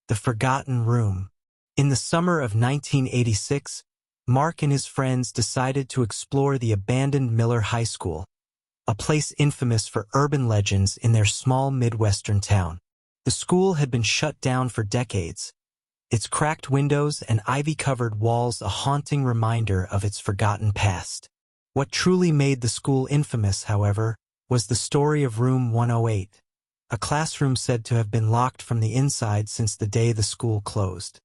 The Forgotten Room. In the summer of 1986, Mark and his friends decided to explore the abandoned Miller High School, a place infamous for urban legends in their small Midwestern town. The school had been shut down for decades, its cracked windows and ivy-covered walls a haunting reminder of its forgotten past. What truly made the school infamous, however, was the story of Room 108, a classroom said to have been locked from the inside since the day the school closed.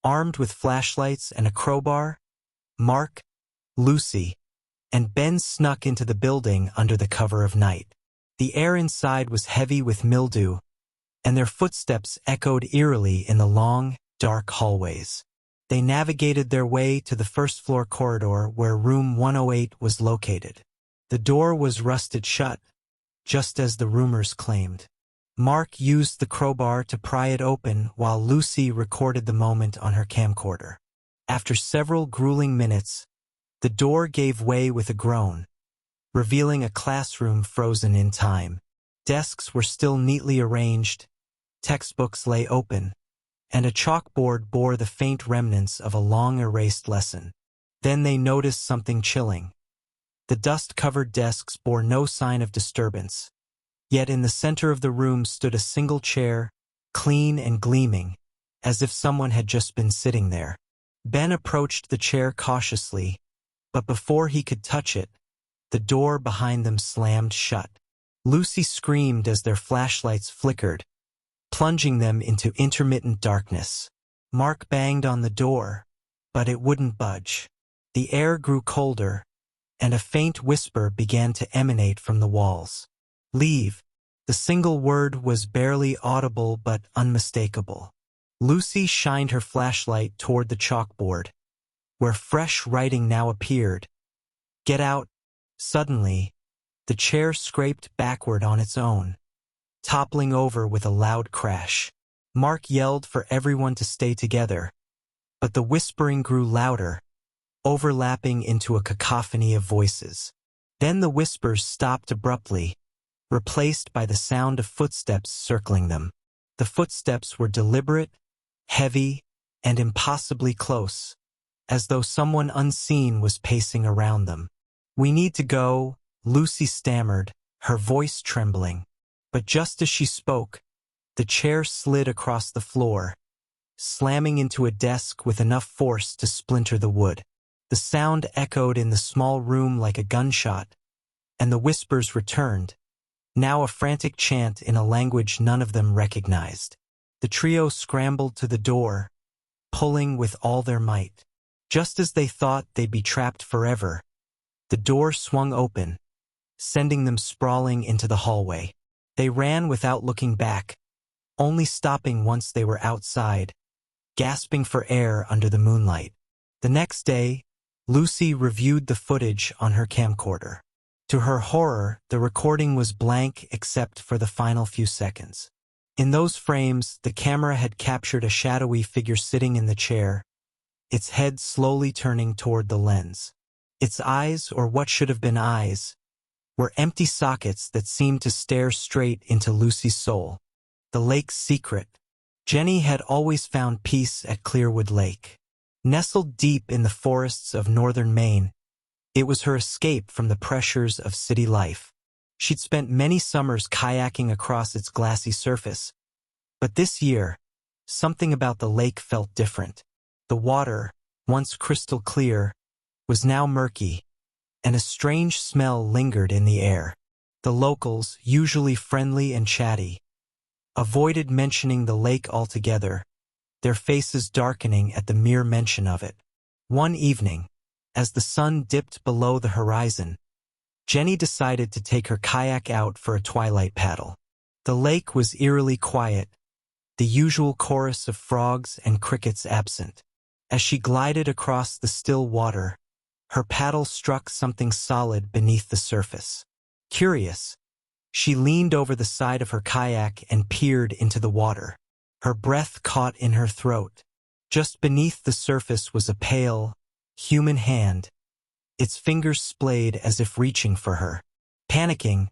Armed with flashlights and a crowbar, Mark, Lucy, and Ben snuck into the building under the cover of night. The air inside was heavy with mildew, and their footsteps echoed eerily in the long, dark hallways. They navigated their way to the first-floor corridor where Room 108 was located. The door was rusted shut, just as the rumors claimed. Mark used the crowbar to pry it open while Lucy recorded the moment on her camcorder. After several grueling minutes, the door gave way with a groan, revealing a classroom frozen in time. Desks were still neatly arranged, textbooks lay open, and a chalkboard bore the faint remnants of a long-erased lesson. Then they noticed something chilling. The dust-covered desks bore no sign of disturbance, yet in the center of the room stood a single chair, clean and gleaming, as if someone had just been sitting there. Ben approached the chair cautiously, but before he could touch it, the door behind them slammed shut. Lucy screamed as their flashlights flickered, plunging them into intermittent darkness. Mark banged on the door, but it wouldn't budge. The air grew colder, and a faint whisper began to emanate from the walls. "Leave." The single word was barely audible but unmistakable. Lucy shined her flashlight toward the chalkboard, where fresh writing now appeared. "Get out." Suddenly, the chair scraped backward on its own, toppling over with a loud crash. Mark yelled for everyone to stay together, but the whispering grew louder, overlapping into a cacophony of voices. Then the whispers stopped abruptly, replaced by the sound of footsteps circling them. The footsteps were deliberate, heavy, and impossibly close, as though someone unseen was pacing around them. "We need to go," Lucy stammered, her voice trembling. But just as she spoke, the chair slid across the floor, slamming into a desk with enough force to splinter the wood. The sound echoed in the small room like a gunshot, and the whispers returned, now a frantic chant in a language none of them recognized. The trio scrambled to the door, pulling with all their might. Just as they thought they'd be trapped forever, the door swung open, sending them sprawling into the hallway. They ran without looking back, only stopping once they were outside, gasping for air under the moonlight. The next day, Lucy reviewed the footage on her camcorder. To her horror, the recording was blank except for the final few seconds. In those frames, the camera had captured a shadowy figure sitting in the chair, its head slowly turning toward the lens. Its eyes, or what should have been eyes, were empty sockets that seemed to stare straight into Lucy's soul. The lake's secret. Jenny had always found peace at Clearwood Lake. Nestled deep in the forests of northern Maine, it was her escape from the pressures of city life. She'd spent many summers kayaking across its glassy surface, but this year, something about the lake felt different. The water, once crystal clear, was now murky, and a strange smell lingered in the air. The locals, usually friendly and chatty, avoided mentioning the lake altogether, their faces darkening at the mere mention of it. One evening, as the sun dipped below the horizon, Jenny decided to take her kayak out for a twilight paddle. The lake was eerily quiet, the usual chorus of frogs and crickets absent. As she glided across the still water, her paddle struck something solid beneath the surface. Curious, she leaned over the side of her kayak and peered into the water. Her breath caught in her throat. Just beneath the surface was a pale, human hand, its fingers splayed as if reaching for her. Panicking,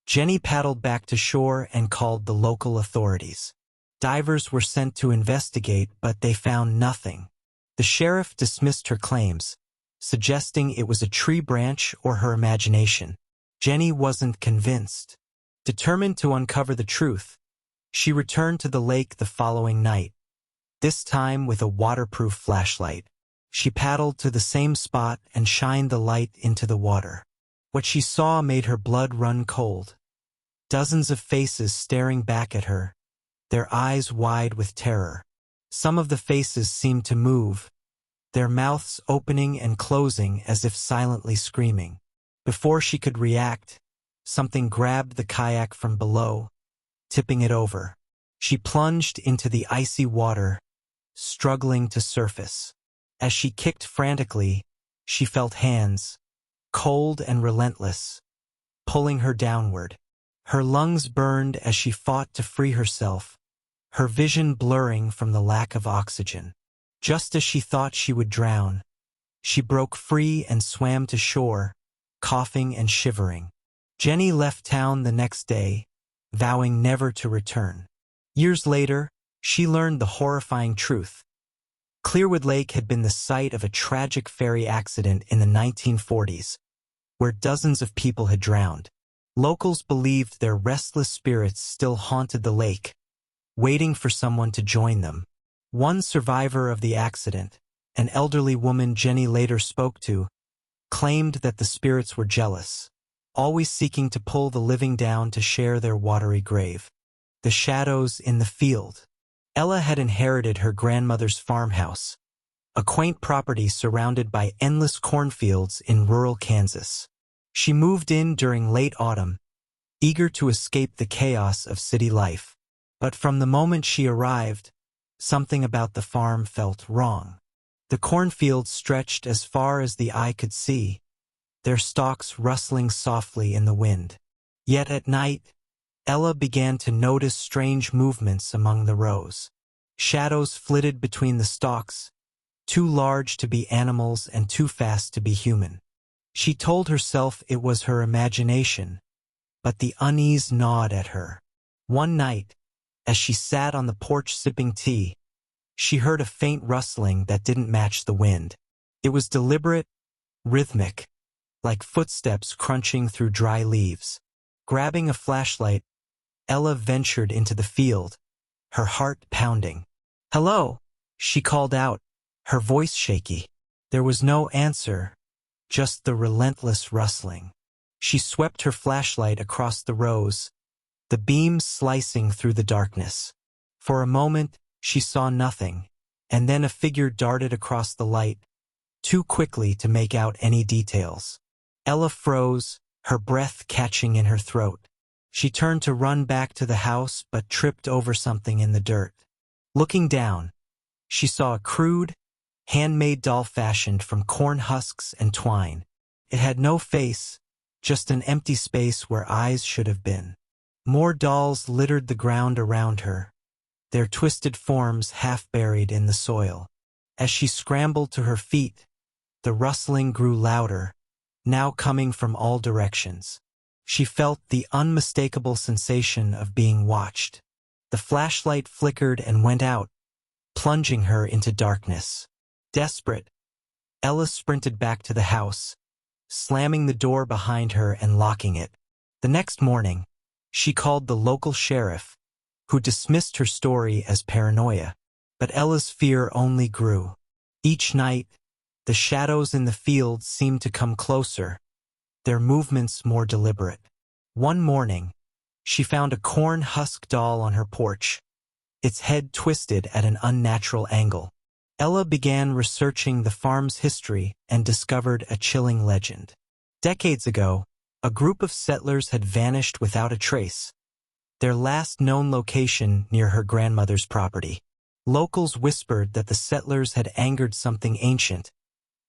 Jenny paddled back to shore and called the local authorities. Divers were sent to investigate, but they found nothing. The sheriff dismissed her claims, suggesting it was a tree branch or her imagination. Jenny wasn't convinced. Determined to uncover the truth, she returned to the lake the following night, this time with a waterproof flashlight. She paddled to the same spot and shined the light into the water. What she saw made her blood run cold. Dozens of faces staring back at her, their eyes wide with terror. Some of the faces seemed to move, their mouths opening and closing as if silently screaming. Before she could react, something grabbed the kayak from below, tipping it over. She plunged into the icy water, struggling to surface. As she kicked frantically, she felt hands, cold and relentless, pulling her downward. Her lungs burned as she fought to free herself, her vision blurring from the lack of oxygen. Just as she thought she would drown, she broke free and swam to shore, coughing and shivering. Jenny left town the next day, vowing never to return. Years later, she learned the horrifying truth. Clearwood Lake had been the site of a tragic ferry accident in the 1940s, where dozens of people had drowned. Locals believed their restless spirits still haunted the lake, waiting for someone to join them. One survivor of the accident, an elderly woman Jenny later spoke to, claimed that the spirits were jealous, always seeking to pull the living down to share their watery grave. The shadows in the field. Ella had inherited her grandmother's farmhouse, a quaint property surrounded by endless cornfields in rural Kansas. She moved in during late autumn, eager to escape the chaos of city life. But from the moment she arrived, something about the farm felt wrong. The cornfields stretched as far as the eye could see, their stalks rustling softly in the wind. Yet at night, Ella began to notice strange movements among the rows. Shadows flitted between the stalks, too large to be animals and too fast to be human. She told herself it was her imagination, but the unease gnawed at her. One night, as she sat on the porch sipping tea, she heard a faint rustling that didn't match the wind. It was deliberate, rhythmic, like footsteps crunching through dry leaves. Grabbing a flashlight, Ella ventured into the field, her heart pounding. "Hello," she called out, her voice shaky. There was no answer, just the relentless rustling. She swept her flashlight across the rows, the beam slicing through the darkness. For a moment, she saw nothing, and then a figure darted across the light, too quickly to make out any details. Ella froze, her breath catching in her throat. She turned to run back to the house but tripped over something in the dirt. Looking down, she saw a crude, handmade doll fashioned from corn husks and twine. It had no face, just an empty space where eyes should have been. More dolls littered the ground around her, their twisted forms half buried in the soil. As she scrambled to her feet, the rustling grew louder, now coming from all directions. She felt the unmistakable sensation of being watched. The flashlight flickered and went out, plunging her into darkness. Desperate, Ella sprinted back to the house, slamming the door behind her and locking it. The next morning, she called the local sheriff, who dismissed her story as paranoia. But Ella's fear only grew. Each night, the shadows in the field seemed to come closer, their movements more deliberate. One morning, she found a corn husk doll on her porch, its head twisted at an unnatural angle. Ella began researching the farm's history and discovered a chilling legend. Decades ago, a group of settlers had vanished without a trace, their last known location near her grandmother's property. Locals whispered that the settlers had angered something ancient,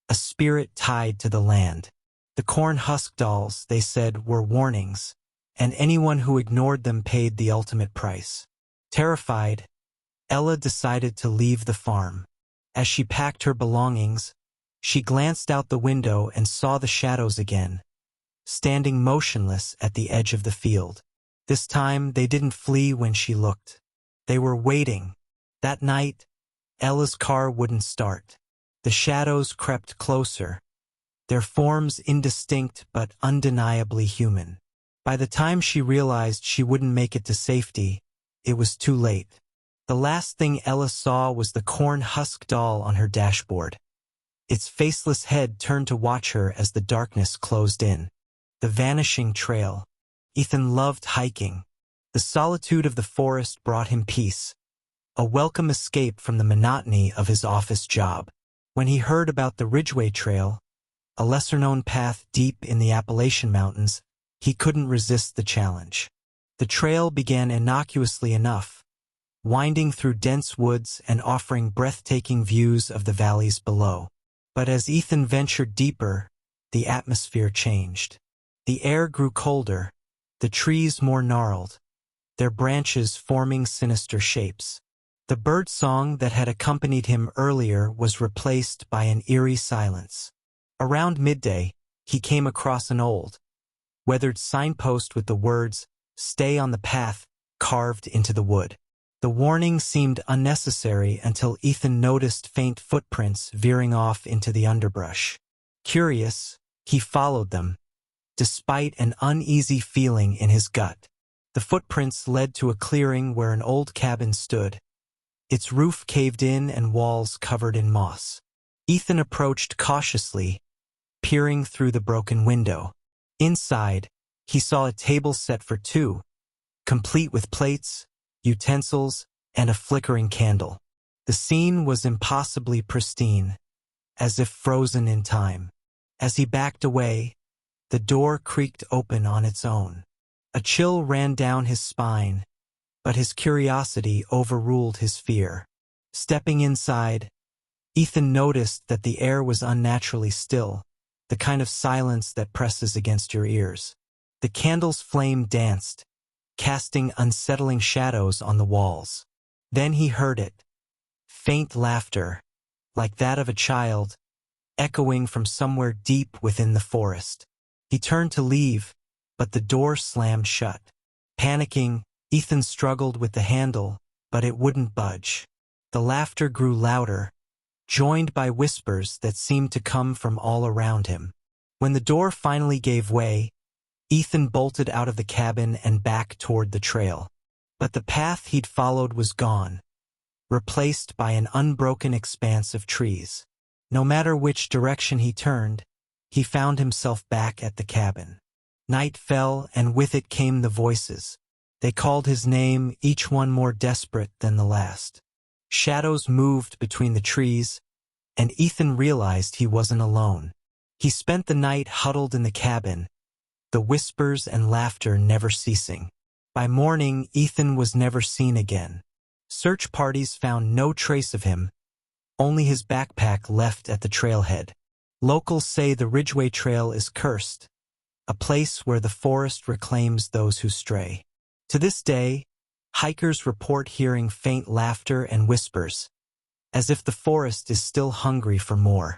a spirit tied to the land. The corn husk dolls, they said, were warnings, and anyone who ignored them paid the ultimate price. Terrified, Ella decided to leave the farm. As she packed her belongings, she glanced out the window and saw the shadows again, standing motionless at the edge of the field. This time, they didn't flee when she looked. They were waiting. That night, Ella's car wouldn't start. The shadows crept closer, their forms indistinct but undeniably human. By the time she realized she wouldn't make it to safety, it was too late. The last thing Ella saw was the corn husk doll on her dashboard. Its faceless head turned to watch her as the darkness closed in. The vanishing trail. Ethan loved hiking. The solitude of the forest brought him peace, a welcome escape from the monotony of his office job. When he heard about the Ridgeway Trail, a lesser-known path deep in the Appalachian Mountains, he couldn't resist the challenge. The trail began innocuously enough, winding through dense woods and offering breathtaking views of the valleys below. But as Ethan ventured deeper, the atmosphere changed. The air grew colder, the trees more gnarled, their branches forming sinister shapes. The bird song that had accompanied him earlier was replaced by an eerie silence. Around midday, he came across an old, weathered signpost with the words, "Stay on the path," carved into the wood. The warning seemed unnecessary until Ethan noticed faint footprints veering off into the underbrush. Curious, he followed them, despite an uneasy feeling in his gut. The footprints led to a clearing where an old cabin stood, its roof caved in and walls covered in moss. Ethan approached cautiously, peering through the broken window. Inside, he saw a table set for two, complete with plates, utensils, and a flickering candle. The scene was impossibly pristine, as if frozen in time. As he backed away, the door creaked open on its own. A chill ran down his spine, but his curiosity overruled his fear. Stepping inside, Ethan noticed that the air was unnaturally still, the kind of silence that presses against your ears. The candle's flame danced, casting unsettling shadows on the walls. Then he heard it. Faint laughter, like that of a child, echoing from somewhere deep within the forest. He turned to leave, but the door slammed shut. Panicking, Ethan struggled with the handle, but it wouldn't budge. The laughter grew louder, joined by whispers that seemed to come from all around him. When the door finally gave way, Ethan bolted out of the cabin and back toward the trail. But the path he'd followed was gone, replaced by an unbroken expanse of trees. No matter which direction he turned, he found himself back at the cabin. Night fell, and with it came the voices. They called his name, each one more desperate than the last. Shadows moved between the trees, and Ethan realized he wasn't alone. He spent the night huddled in the cabin, the whispers and laughter never ceasing. By morning, Ethan was never seen again. Search parties found no trace of him, only his backpack left at the trailhead. Locals say the Ridgeway Trail is cursed, a place where the forest reclaims those who stray. To this day, hikers report hearing faint laughter and whispers, as if the forest is still hungry for more.